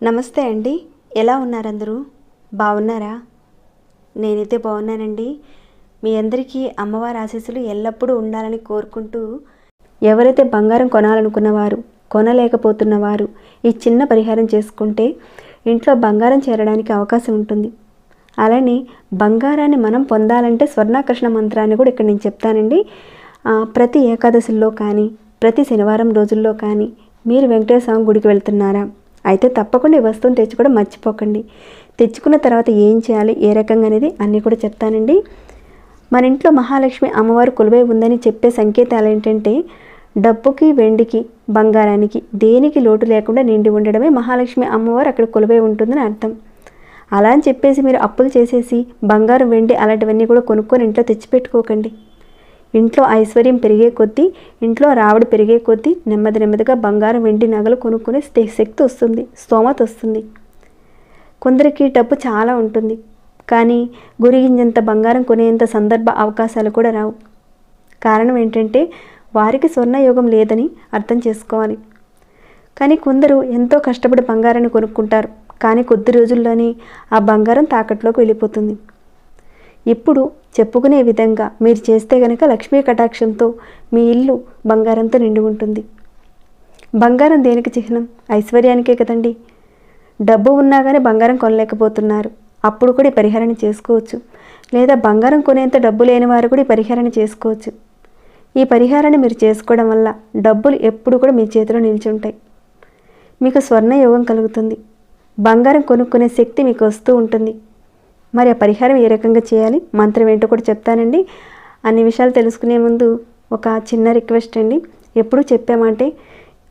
నమస్తే అండి, ఎలా ఉన్నారు అందరూ? బాగున్నారా? నేనైతే బాగున్నానండి. మీ అందరికీ అమ్మవారి ఆశీస్సులు ఎల్లప్పుడూ ఉండాలని కోరుకుంటూ, ఎవరైతే బంగారం కొనాలనుకున్నవారు, కొనలేకపోతున్నవారు ఈ చిన్న పరిహారం చేసుకుంటే ఇంట్లో బంగారం చేరడానికి అవకాశం ఉంటుంది. అలానే బంగారాన్ని మనం పొందాలంటే స్వర్ణాకర్షణ మంత్రాన్ని కూడా ఇక్కడ నేను చెప్తానండి. ప్రతి ఏకాదశిలో కానీ, ప్రతి శనివారం రోజుల్లో కానీ మీరు వెంకటేశ్వర స్వామి గుడికి వెళ్తున్నారా? అయితే తప్పకుండా ఈ వస్తువుని తెచ్చుకోవడం మర్చిపోకండి. తెచ్చుకున్న తర్వాత ఏం చేయాలి, ఏ రకంగా అనేది అన్నీ కూడా చెప్తానండి. మన ఇంట్లో మహాలక్ష్మి అమ్మవారు కొలువై ఉందని చెప్పే సంకేతాలు ఏంటంటే, డబ్బుకి, వెండికి, బంగారానికి దేనికి లోటు లేకుండా నిండి ఉండడమే మహాలక్ష్మి అమ్మవారు అక్కడ కొలువై ఉంటుందని అర్థం. అలా అని చెప్పేసి మీరు అప్పులు చేసేసి బంగారం, వెండి అలాంటివన్నీ కూడా కొనుక్కొని ఇంట్లో తెచ్చిపెట్టుకోకండి. ఇంట్లో ఐశ్వర్యం పెరిగే కొద్దీ, ఇంట్లో రాబడి పెరిగే కొద్దీ నెమ్మదిగా బంగారం, వెండి నగలు కొనుక్కునే శక్తి వస్తుంది, స్తోమత వస్తుంది. కొందరికి డబ్బు చాలా ఉంటుంది, కానీ గురిగింజంత బంగారం కొనేంత సందర్భ అవకాశాలు కూడా రావు. కారణం ఏంటంటే వారికి స్వర్ణయోగం లేదని అర్థం చేసుకోవాలి. కానీ కొందరు ఎంతో కష్టపడి బంగారాన్ని కొనుక్కుంటారు, కానీ కొద్ది రోజుల్లోనే ఆ బంగారం తాకట్లోకి వెళ్ళిపోతుంది. ఇప్పుడు చెప్పుకునే విధంగా మీరు చేస్తే గనక లక్ష్మీ కటాక్షంతో మీ ఇల్లు బంగారంతో నిండి ఉంటుంది. బంగారం దేనికి చిహ్నం? ఐశ్వర్యానికే కదండి. డబ్బు ఉన్నా కానీ బంగారం కొనలేకపోతున్నారు, అప్పుడు కూడా ఈ పరిహారాన్ని చేసుకోవచ్చు. లేదా బంగారం కొనేంత డబ్బు లేని వారు కూడా ఈ పరిహారాన్ని చేసుకోవచ్చు. ఈ పరిహారాన్ని మీరు చేసుకోవడం వల్ల డబ్బులు ఎప్పుడు కూడా మీ చేతిలో నిల్చుంటాయి. మీకు స్వర్ణయోగం కలుగుతుంది, బంగారం కొనుక్కునే శక్తి మీకు వస్తూ ఉంటుంది. మరి ఆ పరిహారం ఏ రకంగా చేయాలి, మంత్రం ఏంటో కూడా చెప్తానండి. అన్ని విషయాలు తెలుసుకునే ముందు ఒక చిన్న రిక్వెస్ట్ అండి. ఎప్పుడు చెప్పామంటే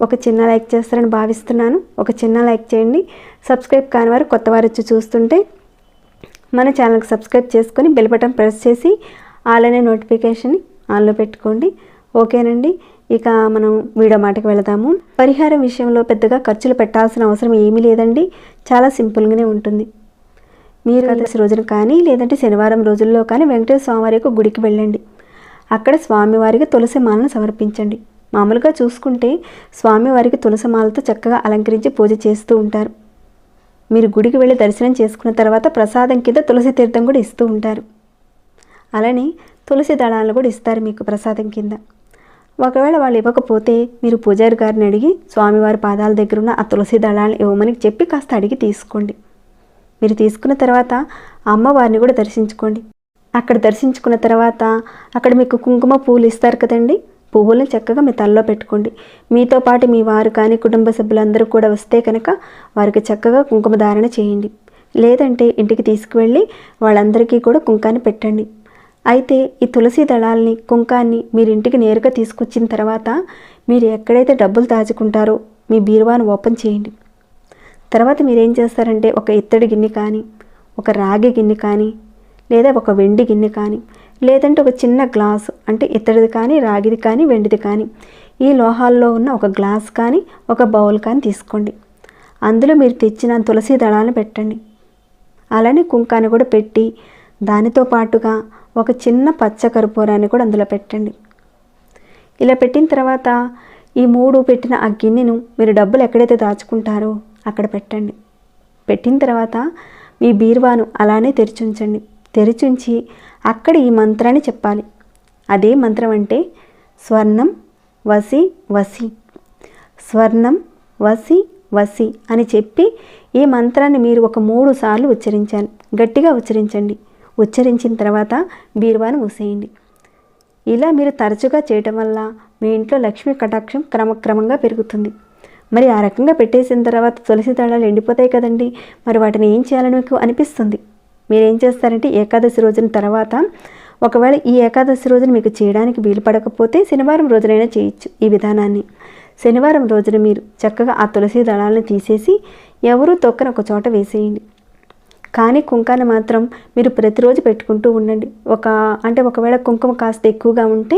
ఒక చిన్న లైక్ చేస్తారని భావిస్తున్నాను. ఒక చిన్న లైక్ చేయండి. సబ్స్క్రైబ్ కాని వారు, కొత్త వారు వచ్చి చూస్తుంటే మన ఛానల్కి సబ్స్క్రైబ్ చేసుకొని బెల్ బటన్ ప్రెస్ చేసి ఆల్ అనే నోటిఫికేషన్ని ఆన్లో పెట్టుకోండి. ఓకేనండి, ఇక మనం వీడియో మాటకి వెళదాము. పరిహారం విషయంలో పెద్దగా ఖర్చులు పెట్టాల్సిన అవసరం ఏమీ లేదండి. చాలా సింపుల్గానే ఉంటుంది. మీరు ఏకాదశి రోజున కానీ, లేదంటే శనివారం రోజుల్లో కానీ వెంకటేశ్వర స్వామివారి యొక్క గుడికి వెళ్ళండి. అక్కడ స్వామివారికి తులసి మాలను సమర్పించండి. మామూలుగా చూసుకుంటే స్వామివారికి తులసి మాలతో చక్కగా అలంకరించి పూజ చేస్తూ ఉంటారు. మీరు గుడికి వెళ్ళి దర్శనం చేసుకున్న తర్వాత ప్రసాదం కింద తులసి తీర్థం కూడా ఇస్తూ ఉంటారు. అలానే తులసి దళాలను కూడా ఇస్తారు మీకు ప్రసాదం కింద. ఒకవేళ వాళ్ళు ఇవ్వకపోతే మీరు పూజారి గారిని అడిగి స్వామివారి పాదాల దగ్గర ఉన్న ఆ తులసి దళాలను ఇవ్వమని చెప్పి కాస్త అడిగి తీసుకోండి. మీరు తీసుకున్న తర్వాత అమ్మవారిని కూడా దర్శించుకోండి. అక్కడ దర్శించుకున్న తర్వాత అక్కడ మీకు కుంకుమ పువ్వులు ఇస్తారు కదండి, పువ్వులను చక్కగా మీ తలలో పెట్టుకోండి. మీతో పాటు మీ వారు కానీ, కుటుంబ సభ్యులందరూ కూడా వస్తే కనుక వారికి చక్కగా కుంకుమ ధారణ చేయండి. లేదంటే ఇంటికి తీసుకువెళ్ళి వాళ్ళందరికీ కూడా కుంకాన్ని పెట్టండి. అయితే ఈ తులసి దళాలని, కుంకాన్ని మీరు ఇంటికి నేరుగా తీసుకొచ్చిన తర్వాత మీరు ఎక్కడైతే డబ్బులు దాచుకుంటారో మీ బీరువాను ఓపెన్ చేయండి. తర్వాత మీరేం చేస్తారంటే ఒక ఇత్తడి గిన్నె కానీ, ఒక రాగి గిన్నె కానీ, లేదా ఒక వెండి గిన్నె కానీ, లేదంటే ఒక చిన్న గ్లాసు, అంటే ఇత్తడిది కానీ, రాగిది కానీ, వెండిది కానీ, ఈ లోహాల్లో ఉన్న ఒక గ్లాస్ కానీ, ఒక బౌల్ కానీ తీసుకోండి. అందులో మీరు తెచ్చిన తులసి దళాలను పెట్టండి. అలానే కుంకాన్ని కూడా పెట్టి దానితో పాటుగా ఒక చిన్న పచ్చ కర్పూరాన్ని కూడా అందులో పెట్టండి. ఇలా పెట్టిన తర్వాత ఈ 3 పెట్టిన ఆ గిన్నెను మీరు డబ్బులు ఎక్కడైతే దాచుకుంటారో అక్కడ పెట్టండి. పెట్టిన తర్వాత మీ బీరువాను అలానే తెరిచుంచండి. తెరిచుంచి అక్కడ ఈ మంత్రాన్ని చెప్పాలి. అదే మంత్రం అంటే స్వర్ణం వసి వసి, స్వర్ణం వసి వసి అని చెప్పి ఈ మంత్రాన్ని మీరు ఒక 3 సార్లు ఉచ్చరించాలి. గట్టిగా ఉచ్చరించండి. ఉచ్చరించిన తర్వాత బీరువాను మూసేయండి. ఇలా మీరు తరచుగా చేయటం వల్ల మీ ఇంట్లో లక్ష్మీ కటాక్షం క్రమక్రమంగా పెరుగుతుంది. మరి ఆ రకంగా పెట్టేసిన తర్వాత తులసి దళాలు ఎండిపోతాయి కదండి, మరి వాటిని ఏం చేయాలని మీకు అనిపిస్తుంది. మీరేం చేస్తారంటే ఏకాదశి రోజున తర్వాత, ఒకవేళ ఈ ఏకాదశి రోజున మీకు చేయడానికి వీలు పడకపోతే శనివారం రోజునైనా చేయొచ్చు ఈ విధానాన్ని. శనివారం రోజున మీరు చక్కగా ఆ తులసి దళాలను తీసేసి ఎవరూ తొక్కని ఒక చోట వేసేయండి. కానీ కుంకాన్ని మాత్రం మీరు ప్రతిరోజు పెట్టుకుంటూ ఉండండి. ఒకవేళ కుంకుమ కాస్త ఎక్కువగా ఉంటే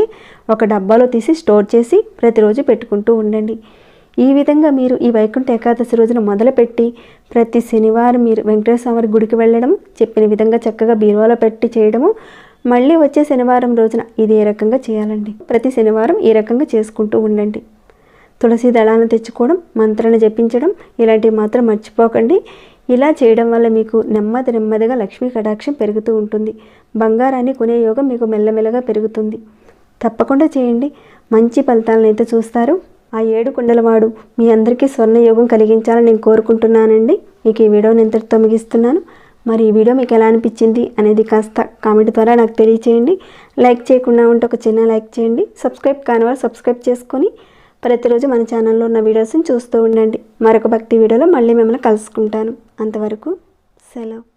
ఒక డబ్బాలో తీసి స్టోర్ చేసి ప్రతిరోజు పెట్టుకుంటూ ఉండండి. ఈ విధంగా మీరు ఈ వైకుంఠ ఏకాదశి రోజున మొదలుపెట్టి ప్రతి శనివారం మీరు వెంకటేశ్వర స్వామి గుడికి వెళ్ళడం, చెప్పిన విధంగా చక్కగా బీరువాలో పెట్టి చేయడము, మళ్ళీ వచ్చే శనివారం రోజున ఇదే రకంగా చేయాలండి. ప్రతి శనివారం ఈ రకంగా చేసుకుంటూ ఉండండి. తులసి దళాలను తెచ్చుకోవడం, మంత్రాన్ని జపించడం ఇలాంటివి మాత్రం మర్చిపోకండి. ఇలా చేయడం వల్ల మీకు నెమ్మదిగా లక్ష్మీ కటాక్షం పెరుగుతూ ఉంటుంది. బంగారాన్ని కొనే యోగం మీకు మెల్లమెల్లగా పెరుగుతుంది. తప్పకుండా చేయండి, మంచి ఫలితాలను అయితే చూస్తారు. ఆ 7 కుండలవాడు మీ అందరికీ స్వర్ణయోగం కలిగించాలని నేను కోరుకుంటున్నానండి. మీకు ఈ వీడియోని ఇంతటితో ముగిస్తున్నాను. మరి ఈ వీడియో మీకు ఎలా అనిపించింది అనేది కాస్త కామెంట్ ద్వారా నాకు తెలియచేయండి. లైక్ చేయకుండా ఉంటే ఒక చిన్న లైక్ చేయండి. సబ్స్క్రైబ్ కాని వారు సబ్స్క్రైబ్ చేసుకొని ప్రతిరోజు మన ఛానల్లో ఉన్న వీడియోస్ని చూస్తూ ఉండండి. మరొక భక్తి వీడియోలో మళ్ళీ మిమ్మల్ని కలుసుకుంటాను. అంతవరకు సెలవు.